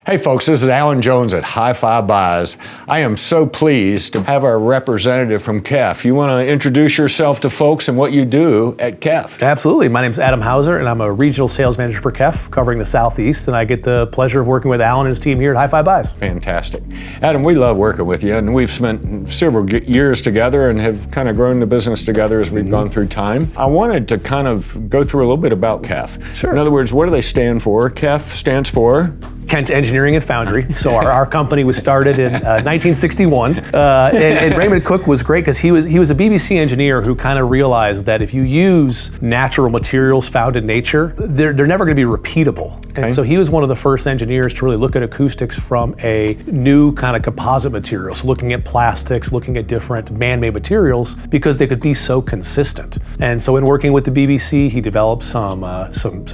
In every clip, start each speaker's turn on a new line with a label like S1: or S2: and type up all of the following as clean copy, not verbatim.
S1: Hey folks, this is Alan Jones at HiFi Buys. I am so pleased to have our representative from KEF. You want to introduce yourself to folks and what you do at KEF?
S2: Absolutely. My name is Adam Hauser and I'm a regional sales manager for KEF covering the Southeast, and I get the pleasure of working with Alan and his team here at HiFi Buys.
S1: Fantastic. Adam, we love working with you, and we've spent several years together and have kind of grown the business together as we've gone through time. I wanted to kind of go through a little bit about KEF.
S2: Sure.
S1: In other words, what do they stand for? KEF stands for?
S2: Kent Engineering and Foundry. So our company was started in 1961, and Raymond Cook was great because he was a BBC engineer who kind of realized that if you use natural materials found in nature, they're never going to be repeatable. Okay. And so he was one of the first engineers to really look at acoustics from a new kind of composite material. So looking at plastics, looking at different man-made materials because they could be so consistent. And so in working with the BBC, he developed some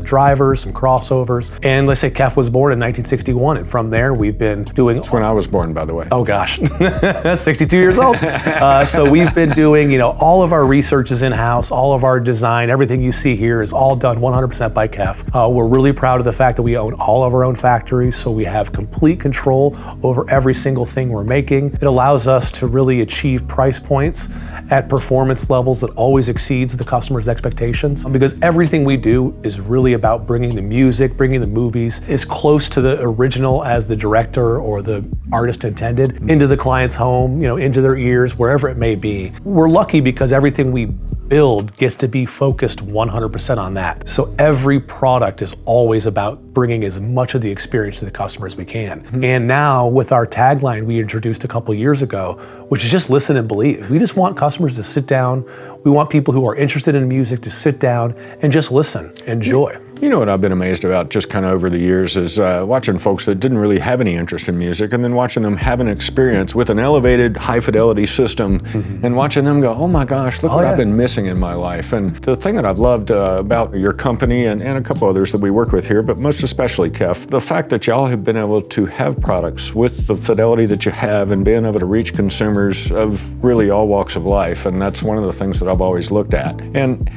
S2: drivers, some crossovers, and let's say KEF was born in 1961, and from there we've been doing.
S1: That's when I was born, by the way.
S2: Oh gosh, 62 years old. So we've been doing, all of our research is in-house, all of our design, everything you see here is all done 100% by KEF. We're really proud of the fact that we own all of our own factories, so we have complete control over every single thing we're making. It allows us to really achieve price points at performance levels that always exceeds the customer's expectations, because everything we do is really about bringing the music, bringing the movies as close to the original as the director or the artist intended into the client's home, into their ears, wherever it may be. We're lucky because everything we build gets to be focused 100% on that. So every product is always about bringing as much of the experience to the customer as we can. And now with our tagline we introduced a couple years ago, which is just listen and believe. We just want customers to sit down. We want people who are interested in music to sit down and just listen, enjoy.
S1: You know what I've been amazed about just kind of over the years is watching folks that didn't really have any interest in music, and then watching them have an experience with an elevated high fidelity system and watching them go, oh my gosh, look what I've been missing in my life. And the thing that I've loved about your company and a couple others that we work with here, but most especially KEF, the fact that y'all have been able to have products with the fidelity that you have and being able to reach consumers of really all walks of life. And that's one of the things that I've always looked at. And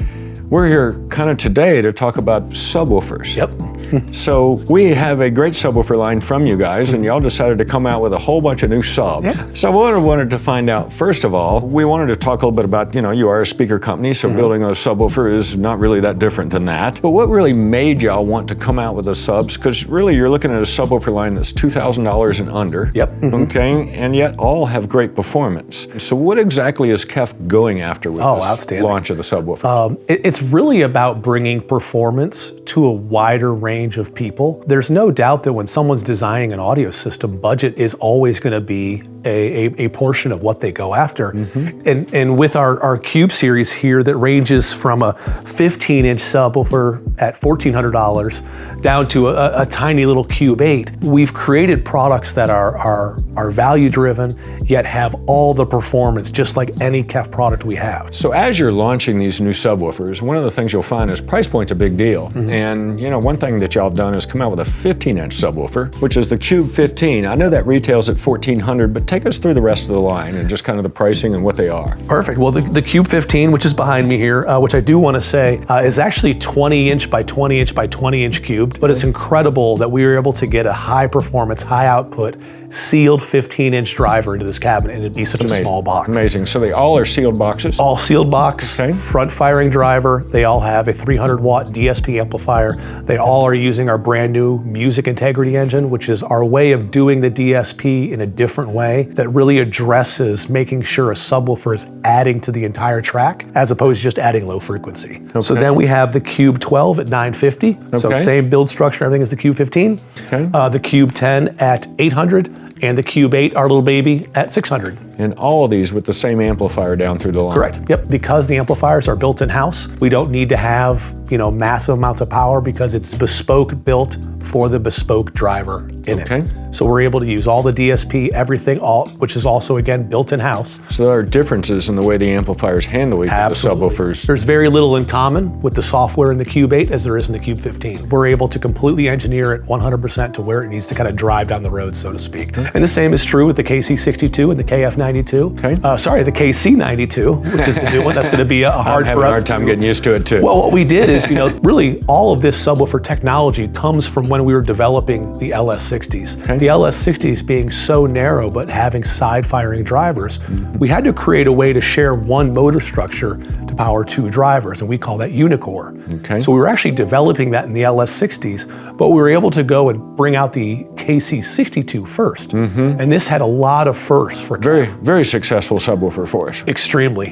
S1: we're here kind of today to talk about subwoofers.
S2: Yep.
S1: So we have a great subwoofer line from you guys, and y'all decided to come out with a whole bunch of new subs.
S2: Yeah.
S1: So what I wanted to find out, first of all, we wanted to talk a little bit about, you are a speaker company, so building a subwoofer is not really that different than that. But what really made y'all want to come out with the subs? Because really you're looking at a subwoofer line that's $2,000 and under.
S2: Yep.
S1: Okay, and yet all have great performance. So what exactly is KEF going after with this launch of the subwoofer?
S2: It's really about bringing performance to a wider range of people. There's no doubt that when someone's designing an audio system, budget is always going to be a portion of what they go after. And with our Cube series here that ranges from a 15-inch subwoofer at $1,400 down to a tiny little Cube 8, we've created products that are value-driven, yet have all the performance just like any KEF product we have.
S1: So as you're launching these new subwoofers, one of the things you'll find is price point's a big deal. And one thing that y'all have done is come out with a 15-inch subwoofer, which is the Cube 15. I know that retails at $1,400, but take us through the rest of the line and just kind of the pricing and what they are.
S2: Perfect. Well, the Cube 15, which is behind me here, which I do want to say is actually 20-inch by 20-inch by 20-inch cubed, but it's incredible that we were able to get a high performance, high output, sealed 15-inch driver into this cabinet, and it'd be such a small box.
S1: Amazing. So they all are sealed boxes?
S2: All sealed box, front firing driver. They all have a 300-watt DSP amplifier. They all are using our brand new music integrity engine, which is our way of doing the DSP in a different way that really addresses making sure a subwoofer is adding to the entire track as opposed to just adding low frequency. So then we have the Cube 12 at $950. So same build structure, everything as the Cube 15. The Cube 10 at $800. And the Cube 8, our little baby, at $600.
S1: And all of these with the same amplifier down through the line.
S2: Correct. Yep. Because the amplifiers are built in-house, we don't need to have, massive amounts of power because it's bespoke built for the bespoke driver in it. So we're able to use all the DSP, everything, which is also, again, built in-house.
S1: So there are differences in the way the amplifiers handle each of the subwoofers.
S2: There's very little in common with the software in the Cube 8 as there is in the Cube 15. We're able to completely engineer it 100% to where it needs to kind of drive down the road, so to speak. And the same is true with the KC62 and the KF KF92. Sorry, the KC92, which is the new one. That's going to be hard for us.
S1: I'm having a hard time getting used to it too.
S2: Well, what we did is, really all of this subwoofer technology comes from when we were developing the LS60s. The LS60s being so narrow, but having side-firing drivers, we had to create a way to share one motor structure to power two drivers, and we call that unicore. So we were actually developing that in the LS60s, but we were able to go and bring out the KC62 first. And this had a lot of firsts for
S1: very, very successful subwoofer for us.
S2: Extremely.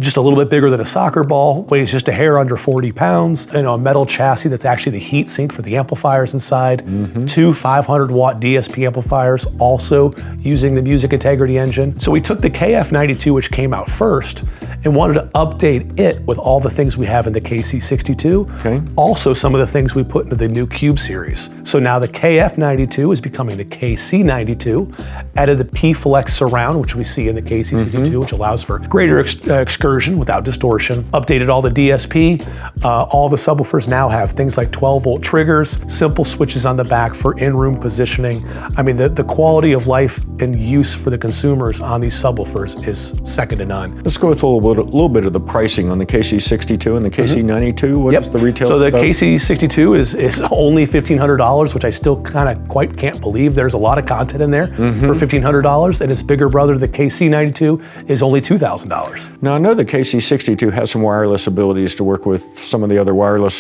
S2: Just a little bit bigger than a soccer ball, weighs just a hair under 40 pounds, a metal chassis that's actually the heat sink for the amplifiers inside, two 500-watt DSP amplifiers also using the music integrity engine. So we took the KF92, which came out first, and wanted to update it with all the things we have in the KC62. Also some of the things we put into the new Cube series. So now the KF92 is becoming the KC92, added the P-Flex surround, which we see in the KC62, which allows for greater excursion without distortion. Updated all the DSP. All the subwoofers now have things like 12-volt triggers, simple switches on the back for in-room positioning. I mean, the quality of life and use for the consumers on these subwoofers is second to none.
S1: Let's go with a little bit of the pricing on the KC62 and the KC92. What is the retail?
S2: So the KC62 is only $1,500, which I still kind of quite can't believe. There's a lot of content in there for $1,500, and its bigger brother, the KC92, is only $2,000.
S1: Now I know the KC62 has some wireless abilities to work with some of the other wireless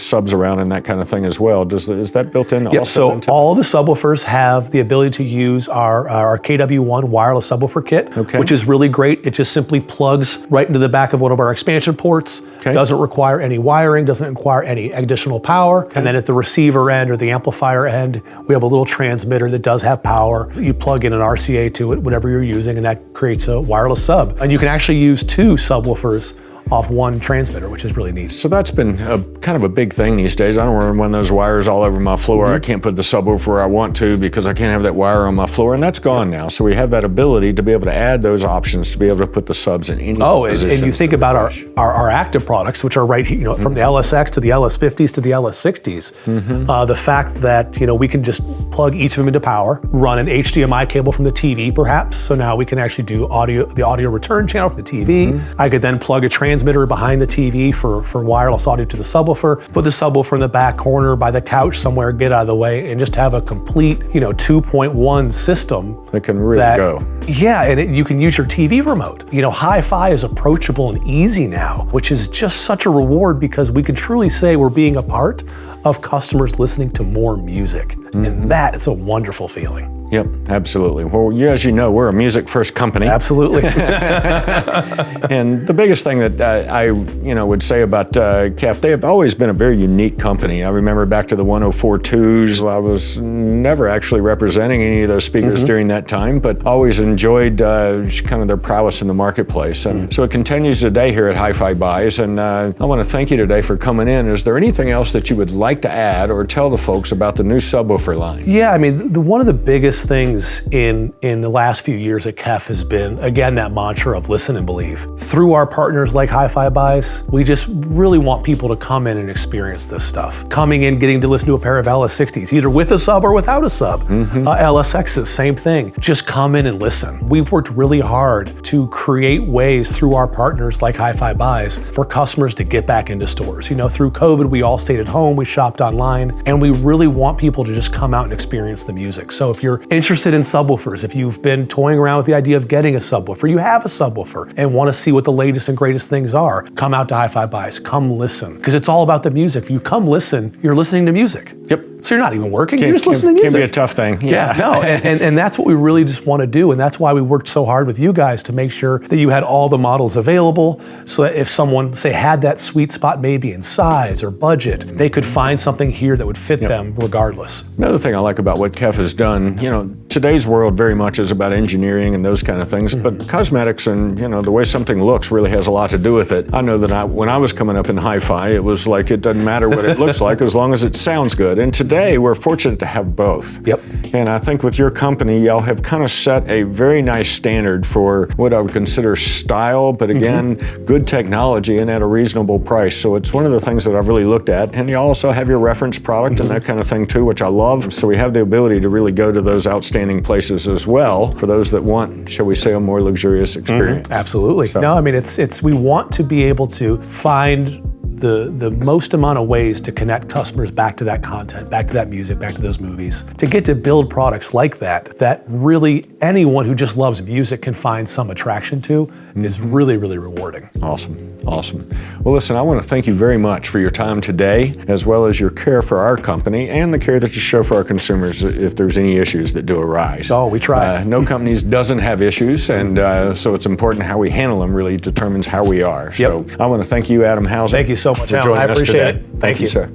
S1: subs around and that kind of thing as well. Is that built in?
S2: So all the subwoofers have the ability to use our KW1 wireless subwoofer kit, which is really great. It just simply plugs right into the back of one of our expansion ports. Doesn't require any wiring, doesn't require any additional power. And then at the receiver end or the amplifier end, we have a little transmitter that does have power. You plug in an RCA to it, whatever you're using, and that creates a wireless sub. And you can actually use two subwoofers off one transmitter, which is really neat.
S1: So that's been kind of a big thing these days. I don't want to run those wires all over my floor. I can't put the subwoofer where I want to because I can't have that wire on my floor, and that's gone now. So we have that ability to be able to add those options to be able to put the subs in any position.
S2: And you think about our active products, which are right here, from the LSX to the LS50s to the LS60s. The fact that we can just plug each of them into power, run an HDMI cable from the TV perhaps, so now we can actually do the audio return channel from the TV. I could then plug a transmitter behind the TV for wireless audio to the subwoofer, put the subwoofer in the back corner by the couch somewhere, get out of the way, and just have a complete 2.1 system
S1: that can really go.
S2: Yeah, and you can use your TV remote. HiFi is approachable and easy now, which is just such a reward because we can truly say we're being a part of customers listening to more music. And that is a wonderful feeling.
S1: Yep, absolutely. Well, as you know, we're a music-first company.
S2: Absolutely.
S1: And the biggest thing that I would say about KEF, they have always been a very unique company. I remember back to the 104.2s, I was never actually representing any of those speakers during that time, but always enjoyed kind of their prowess in the marketplace. And so it continues today here at HiFi Buys, and I want to thank you today for coming in. Is there anything else that you would like to add or tell the folks about the new subwoofer line?
S2: Yeah, I mean, one of the biggest things in the last few years at KEF has been, again, that mantra of listen and believe. Through our partners like HiFi Buys, we just really want people to come in and experience this stuff. Coming in, getting to listen to a pair of LS60s, either with a sub or without a sub. LSXs, same thing. Just come in and listen. We've worked really hard to create ways through our partners like HiFi Buys for customers to get back into stores. Through COVID, we all stayed at home, we shopped online, and we really want people to just come out and experience the music. So if you're interested in subwoofers, if you've been toying around with the idea of getting a subwoofer, you have a subwoofer and want to see what the latest and greatest things are, come out to HiFi Buys, come listen. Because it's all about the music. If you come listen, you're listening to music.
S1: Yep.
S2: So you're not even working, you're just listening to music.
S1: Can be a tough thing.
S2: Yeah, no, and that's what we really just want to do, and that's why we worked so hard with you guys to make sure that you had all the models available, so that if someone, say, had that sweet spot maybe in size or budget, they could find something here that would fit them regardless.
S1: Another thing I like about what KEF has done, today's world very much is about engineering and those kind of things, but cosmetics and the way something looks really has a lot to do with it. I know that when I was coming up in hi-fi, it was like it doesn't matter what it looks like as long as it sounds good. And today today we're fortunate to have both.
S2: Yep.
S1: And I think with your company, y'all have kind of set a very nice standard for what I would consider style, but again, good technology and at a reasonable price. So it's one of the things that I've really looked at. And you also have your reference product and that kind of thing too, which I love. So we have the ability to really go to those outstanding places as well for those that want, shall we say, a more luxurious experience.
S2: Absolutely. So. No, I mean, we want to be able to find the most amount of ways to connect customers back to that content, back to that music, back to those movies, to get to build products like that really anyone who just loves music can find some attraction to is really, really rewarding.
S1: Awesome, awesome. Well, listen, I want to thank you very much for your time today, as well as your care for our company and the care that you show for our consumers if there's any issues that do arise.
S2: Oh, we try.
S1: No companies doesn't have issues, and so it's important how we handle them really determines how we are.
S2: Yep.
S1: So I want to thank you, Adam Hauser.
S2: Thank you so much,
S1: for
S2: Alan.
S1: joining
S2: I
S1: us
S2: appreciate
S1: today.
S2: it.
S1: Thank you, sir.